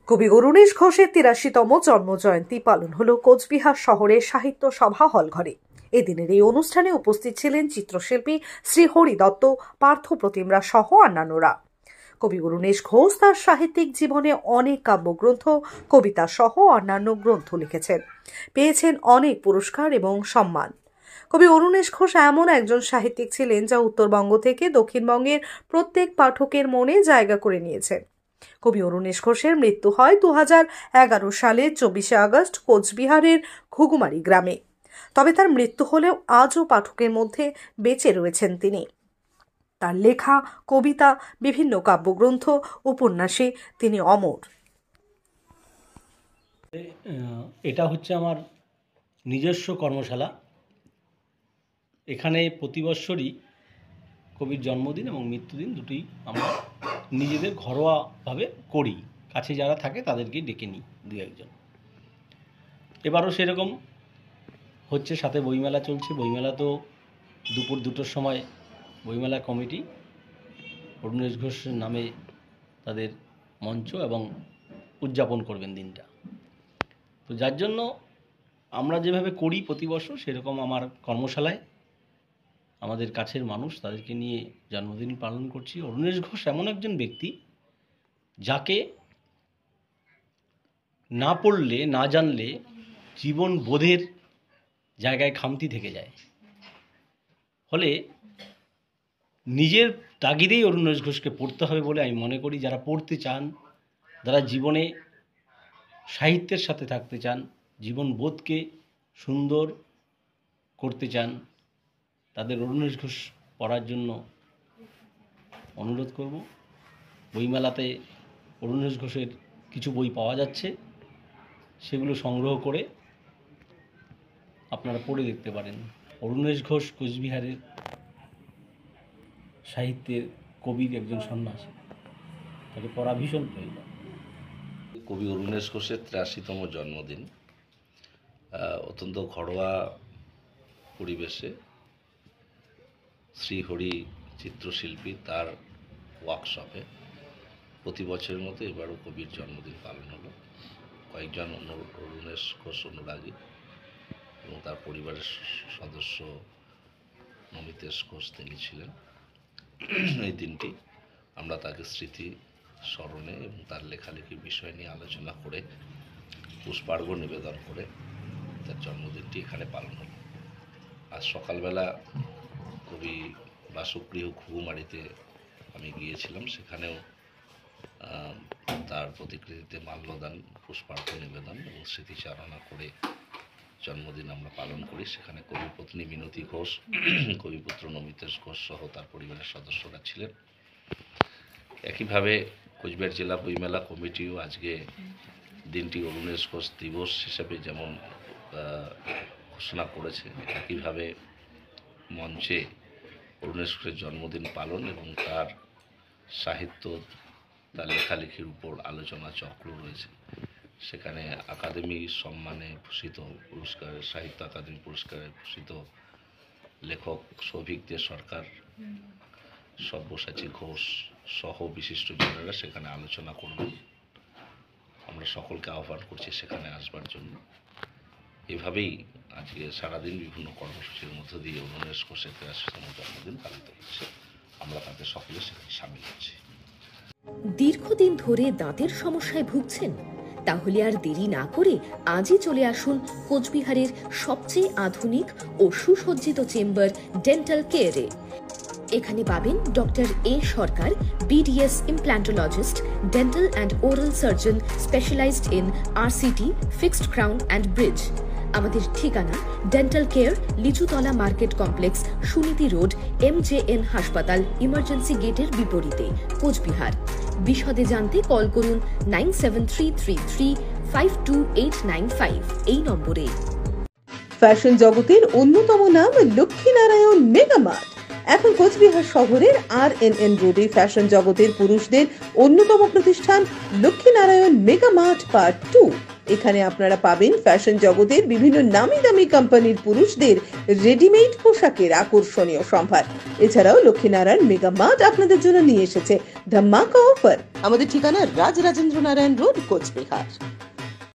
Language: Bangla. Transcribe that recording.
কবি অরুণেশ ঘোষের ৮৩তম জন্মজয়ন্তী পালন হলো কোচবিহার শহরের সাহিত্য সভা হলঘরে। এদিনের এই অনুষ্ঠানে উপস্থিত ছিলেন চিত্রশিল্পী শ্রী হরি দত্ত, পার্থ প্রতিমরা সহ অন্যান্যরা। কবি অরুণেশ ঘোষ তার সাহিত্যিক জীবনে অনেক কাব্যগ্রন্থ, কবিতা সহ অন্যান্য গ্রন্থ লিখেছেন, পেয়েছেন অনেক পুরস্কার এবং সম্মান। কবি অরুণেশ ঘোষ এমন একজন সাহিত্যিক ছিলেন যা উত্তরবঙ্গ থেকে দক্ষিণবঙ্গের প্রত্যেক পাঠকের মনে জায়গা করে নিয়েছেন। কবি অরুণেশ ঘোষের মৃত্যু হয় 2011 সালের 24শে আগস্ট কোচবিহারের ঘুঘুমারি গ্রামে। তবে তার মৃত্যু হলেও আজও পাঠকের মধ্যে বেঁচে রয়েছেন তিনি। তার লেখা, কবিতা, বিভিন্ন কাব্যগ্রন্থ, উপন্যাসে তিনি অমর। এটা হচ্ছে আমার নিজস্ব কর্মশালা। এখানে প্রতি বৎসরই কবির জন্মদিন এবং মৃত্যুদিন দুটোই আমরা নিজেদের ঘরোয়াভাবে করি। কাছে যারা থাকে তাদেরকে ডেকে নিই দু একজন। এবারও সেরকম হচ্ছে, সাথে বইমেলা চলছে। বইমেলা তো দুপুর 2টোর সময় বইমেলা কমিটি অরুণেশ ঘোষের নামে তাদের মঞ্চ এবং উদযাপন করবেন দিনটা। তো যার জন্য আমরা যেভাবে করি প্রতি বছর, সেরকম আমার কর্মশালায় আমাদের কাছের মানুষ তাদেরকে নিয়ে জন্মদিন পালন করছি। অরুণেশ ঘোষ এমন একজন ব্যক্তি যাকে না পড়লে, না জানলে জীবন বোধের জায়গায় খামতি থেকে যায়। ফলে নিজের তাগিদেই অরুণেশ ঘোষকে পড়তে হবে বলে আমি মনে করি। যারা পড়তে চান, যারা জীবনে সাহিত্যের সাথে থাকতে চান, জীবন বোধকে সুন্দর করতে চান, তাদের অরুণেশ ঘোষ পড়ার জন্য অনুরোধ করব। বইমেলাতে অরুণেশ ঘোষের কিছু বই পাওয়া যাচ্ছে, সেগুলো সংগ্রহ করে আপনারা পড়ে দেখতে পারেন। অরুণেশ ঘোষ কোচবিহারের সাহিত্যের কবির একজন সন্ন্যাসী, তাকে পড়া ভীষণ প্রয়োজন। কবি অরুণেশ ঘোষের ৮৩তম জন্মদিন অত্যন্ত ঘরোয়া পরিবেশে শ্রীহরি চিত্রশিল্পী তার ওয়ার্কশপে প্রতি বছরের মতো এবারও কবির জন্মদিন পালন হলো। কয়েকজন অরুণেশ ঘোষ অনুরাগী এবং তার পরিবারের সদস্য নমিতেশ ঘোষ তিনি ছিলেন। এই দিনটি আমরা তাকে স্মৃতি স্মরণে এবং তার লেখালেখির বিষয় নিয়ে আলোচনা করে পুষ্পার্ঘ্য নিবেদন করে তার জন্মদিনটি এখানে পালন হল। আজ সকালবেলা কবি বাসগৃহ ঘুঘুমারিতে আমি গিয়েছিলাম, সেখানেও তার প্রতিকৃতিতে মাল্যদান, পুষ্পার্ঘ্য নিবেদন এবং স্মৃতিচারণা করে জন্মদিন আমরা পালন করি। সেখানে কবিপত্নী মিনতি ঘোষ, কবিপুত্র নমিতেশ ঘোষ সহ তার পরিবারের সদস্যরা ছিলেন। একইভাবে কোচবিহার জেলা বইমেলা কমিটিও আজকে দিনটি অরুণেশ ঘোষ দিবস হিসেবে যেমন ঘোষণা করেছে, একইভাবে মঞ্চে অরুণেশ ঘোষের জন্মদিন পালন এবং তার সাহিত্য, তার লেখালেখির উপর আলোচনা চক্র রয়েছে। সেখানে আকাদেমি সম্মানে ভূষিত পুরস্কারের, সাহিত্য আকাদেমি পুরস্কারে ভূষিত লেখক সৌভিক দে সরকার, সব্যসাচী ঘোষ সহ বিশিষ্টজনেরা সেখানে আলোচনা করবেন। আমরা সকলকে আহ্বান করছি সেখানে আসবার জন্য। এভাবেই আজকে সারাদিন বিভিন্ন কর্মসূচির মধ্য দিয়ে অরুণেশ ঘোষের ৮৩তম জন্মদিন পালিত হচ্ছে। আমরা তাদের সকলে সেখানে সামিল হচ্ছি। দীর্ঘদিন ধরে দাঁতের সমস্যায় ভুগছেন? তাহলে আর দেরি না করে আজই চলে আসুন কোচবিহারের সবচেয়ে আধুনিক ও সুসজ্জিত চেম্বার ডেন্টাল কেয়ারে। এখানে পাবেন doctor A Sarkar, BDS implantologist, dental and oral surgeon specialized in RCT, fixed crown and bridge. আমাদের ঠিকানা dental care, Lichutala market complex, Suniti road, MJN হাসপাতাল ইমার্জেন্সি গেটের বিপরীতে, কোচবিহার। বিশদে জানতে কল করুন 9733352895 এই নম্বরে। ফ্যাশন জগতের অন্যতম নাম লক্ষ্মীনারায়ণ মেগামার্ট। এখন কোচবিহার শহরের RNN রোডে ফ্যাশন জগতের পুরুষদের অন্যতম প্রতিষ্ঠান লক্ষ্মীনারায়ণ মেগা মার্ট পার্ট 2। এখানে আপনারা পাবেন ফ্যাশন জগতের বিভিন্ন নামি দামি কোম্পানির পুরুষদের রেডিমেড পোশাকের আকর্ষণীয় সম্ভার। এছাড়াও লক্ষ্মীনারায়ণ মেগা মার্ট আপনাদের জন্য নিয়ে এসেছে ধামাকা অফার। আমাদের ঠিকানা রাজরাজেন্দ্র নারায়ণ রোড, কোচবিহার।